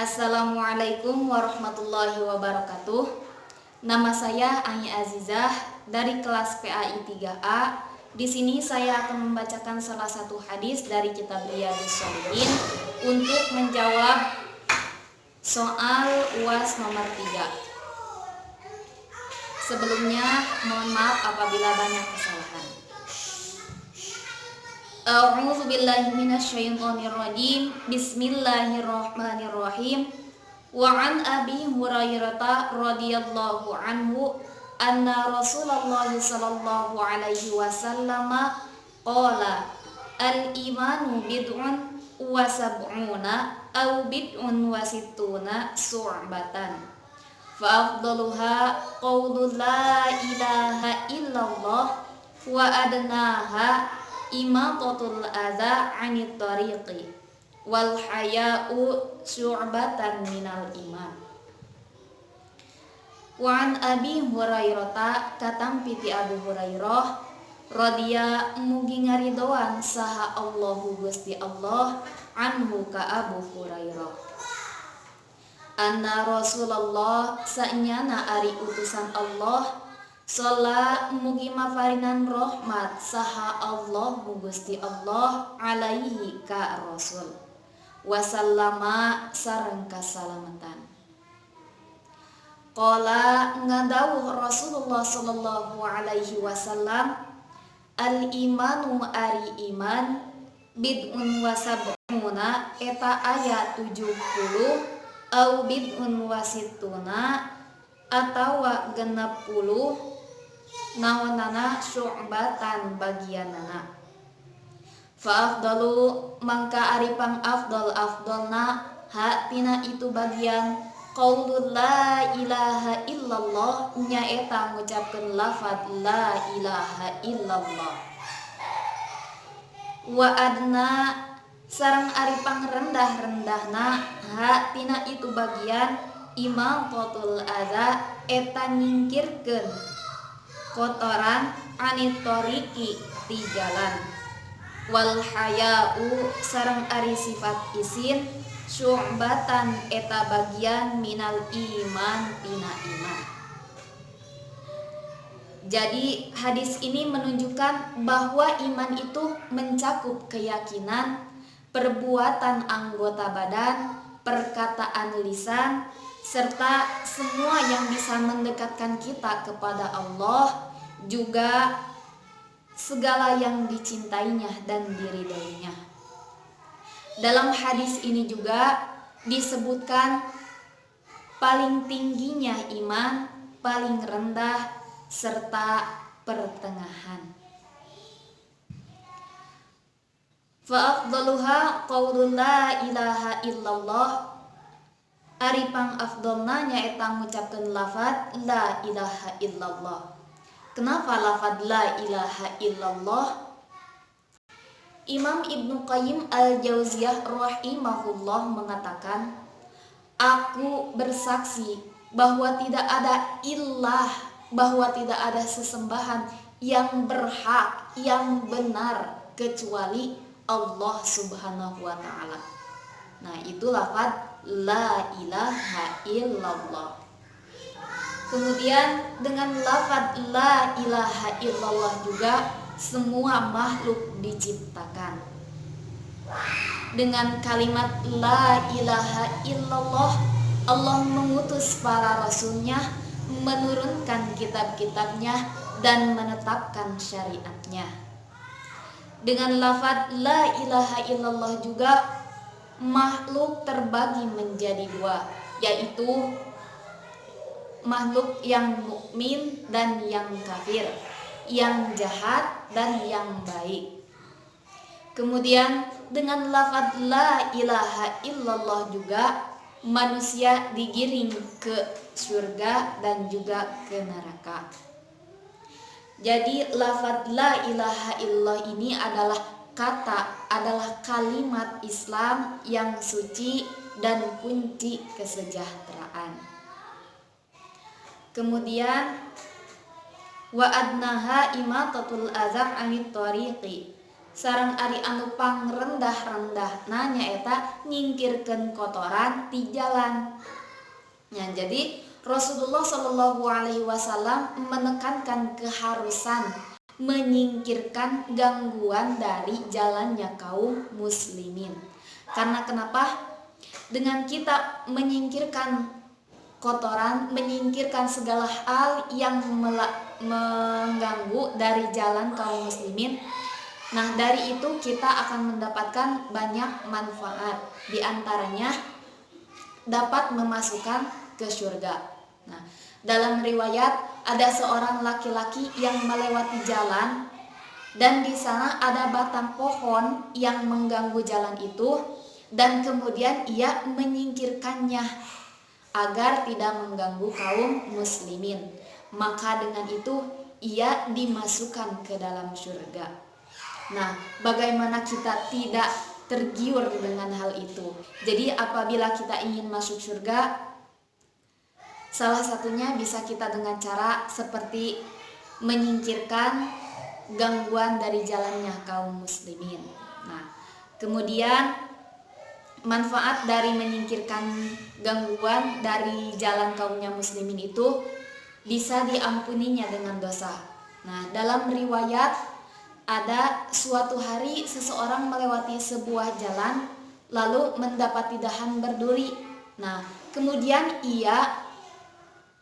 Assalamualaikum warahmatullahi wabarakatuh. Nama saya Ani Azizah dari kelas PAI 3A. Di sini saya akan membacakan salah satu hadis dari kitab Riyadhus Shalihin untuk menjawab soal UAS nomor 3. Sebelumnya mohon maaf apabila banyak kesalahan. A'udzu billahi minasyaitonir rajim. Bismillahirrahmanirrahim. Wa an Abi Hurairah radhiyallahu anhu anna Rasulullah sallallahu alaihi wasallam qala al-imanu bid'un wa sab'una aw bid'un wa sittuna su'batan fa afdaluha qawlu la ilaha illallah wa adnaha imatatul adza 'anit tariqi wal haya'u syu'batan minal iman. Wa an Abi Hurairah katam piti Abu Hurairah radhiya mugi ngaridoan saha Allahu Gusti Allah anhu ka Abu Hurairah. Anna Rasulullah sa'nyana ari utusan Allah sholla mugi mafarinan rahmat saha Allah Gusti Allah alaihi ka Rasul wasallama sareng kasalamatan. Qala ngadawuh Rasulullah sallallahu alaihi wasallam al imanu ari iman bid'un wa sab'una eta aya 70 au bid'un wa sittuna atawa 60 nawanana syu'batan bagianana. Fa afdalu mangka ari pang afdalna ha tina itu bagian qaulul la ilaha illallah nyaeta ngucapkeun lafaz la ilaha illallah. Wa adna sareng ari pang rendah-rendahna ha tina itu bagian imatatul adza eta nyingkirkeun kotoran anit tariqi ti jalan wal haya'u sareng ari sifat isin syu'batan eta bagian minal iman tina iman. Jadi hadis ini menunjukkan bahwa iman itu mencakup keyakinan, perbuatan anggota badan, perkataan lisan, serta semua yang bisa mendekatkan kita kepada Allah, juga segala yang dicintainya dan diridainya. Dalam hadis ini juga disebutkan paling tingginya iman, paling rendah, serta pertengahan. Fa afdaluha qaulul la ilaha illallah. Ari pang afdalna nyaeta ngucapkeun lafaz la ilaha illallah. Kenapa lafaz la ilaha illallah? Imam Ibnu Qayyim al-Jauziyah rahimahullah mengatakan, aku bersaksi bahwa tidak ada ilah, bahwa tidak ada sesembahan yang berhak, yang benar kecuali Allah Subhanahu wa taala. Nah, itu lafaz la ilaha illallah. Kemudian dengan lafaz la ilaha illallah juga semua makhluk diciptakan. Dengan kalimat la ilaha illallah Allah mengutus para rasulnya, menurunkan kitab-kitabnya dan menetapkan syariatnya. Dengan lafaz la ilaha illallah juga makhluk terbagi menjadi dua, yaitu makhluk yang mukmin dan yang kafir, yang jahat dan yang baik. Kemudian dengan lafaz la ilaha illallah juga manusia digiring ke surga dan juga ke neraka. Jadi lafaz la ilaha illallah ini adalah kalimat Islam yang suci dan kunci kesejahteraan. Kemudian wa adnaha imatatul adza 'anit tariqi. sareng ari anu pangrendah-rendah nyaeta nyingkirkeun kotoran ti jalan. Ya, jadi Rasulullah Shallallahu Alaihi Wasallam menekankan keharusan menyingkirkan gangguan dari jalannya kaum muslimin. Karena kenapa? Dengan kita menyingkirkan kotoran, menyingkirkan segala hal yang mengganggu dari jalan kaum muslimin, nah dari itu kita akan mendapatkan banyak manfaat. Di antaranya dapat memasukkan ke surga. Nah, dalam riwayat ada seorang laki-laki yang melewati jalan dan di sana ada batang pohon yang mengganggu jalan itu dan kemudian ia menyingkirkannya agar tidak mengganggu kaum muslimin. Maka dengan itu ia dimasukkan ke dalam surga. Nah, bagaimana kita tidak tergiur dengan hal itu? Jadi apabila kita ingin masuk surga, salah satunya bisa kita dengan cara seperti menyingkirkan gangguan dari jalannya kaum muslimin. Nah, kemudian manfaat dari menyingkirkan gangguan dari jalan kaumnya muslimin itu bisa diampuninya dengan dosa. Nah, dalam riwayat ada suatu hari seseorang melewati sebuah jalan lalu mendapati dahan berduri. Nah, kemudian ia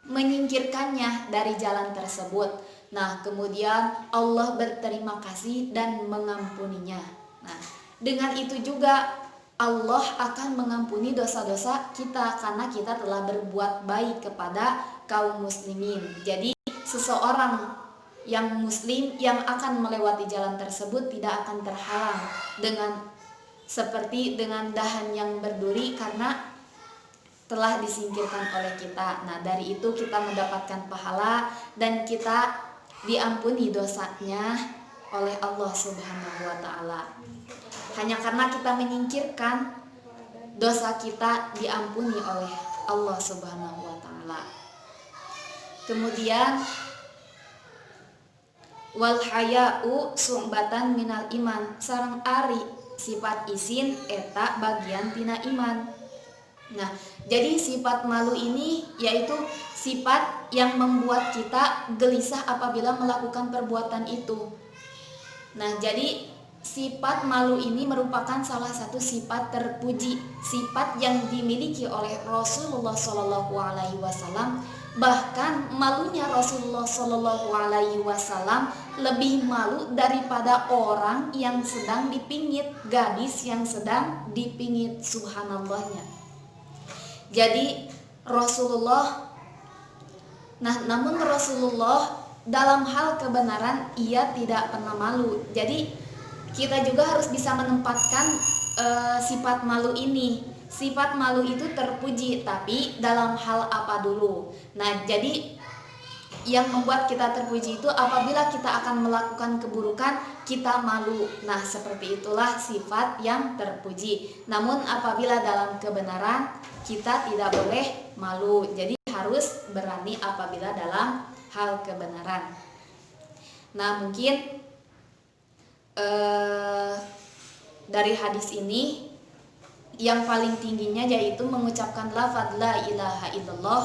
menyingkirkannya dari jalan tersebut. Nah, kemudian Allah berterima kasih dan mengampuninya. Nah, dengan itu juga Allah akan mengampuni dosa-dosa kita karena kita telah berbuat baik kepada kaum muslimin. Jadi seseorang yang muslim yang akan melewati jalan tersebut tidak akan terhalang dengan dahan yang berduri karena telah disingkirkan oleh kita. Nah, dari itu kita mendapatkan pahala dan kita diampuni dosanya oleh Allah Subhanahu wa taala. Hanya karena kita menyingkirkan, dosa kita diampuni oleh Allah Subhanahu wa taala. Kemudian wal haya'u sumbatan minal iman, sareng ari sifat izin eta bagian tina iman. Nah, jadi sifat malu ini yaitu sifat yang membuat kita gelisah apabila melakukan perbuatan itu. Nah, jadi sifat malu ini merupakan salah satu sifat terpuji, sifat yang dimiliki oleh Rasulullah Shallallahu Alaihi Wasallam. Bahkan malunya Rasulullah Shallallahu Alaihi Wasallam lebih malu daripada orang yang sedang dipingit, gadis yang sedang dipingit, subhanallahnya. Jadi namun Rasulullah dalam hal kebenaran ia tidak pernah malu. Jadi kita juga harus bisa menempatkan sifat malu ini. Sifat malu itu terpuji, tapi dalam hal apa dulu? Nah, jadi yang membuat kita terpuji itu apabila kita akan melakukan keburukan, kita malu. Nah, seperti itulah sifat yang terpuji. Namun apabila dalam kebenaran, kita tidak boleh malu. Jadi harus berani apabila dalam hal kebenaran. Nah, mungkin dari hadis ini yang paling tingginya yaitu mengucapkan lafaz la ilaha illallah,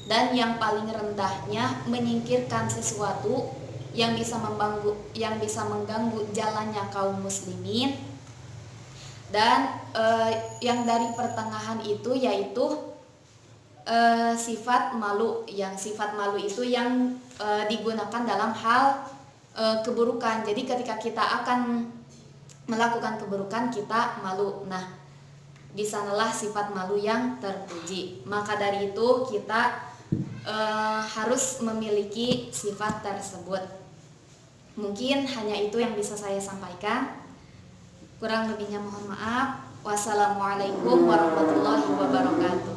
dan yang paling rendahnya menyingkirkan sesuatu yang bisa mengganggu jalannya kaum muslimin. Dan yang dari pertengahan itu yaitu sifat malu. Yang sifat malu itu yang digunakan dalam hal keburukan. Jadi ketika kita akan melakukan keburukan kita malu. Nah, di sanalah sifat malu yang terpuji. Maka dari itu kita harus memiliki sifat tersebut. Mungkin hanya itu yang bisa saya sampaikan. Kurang lebihnya mohon maaf. Wassalamualaikum warahmatullahi wabarakatuh.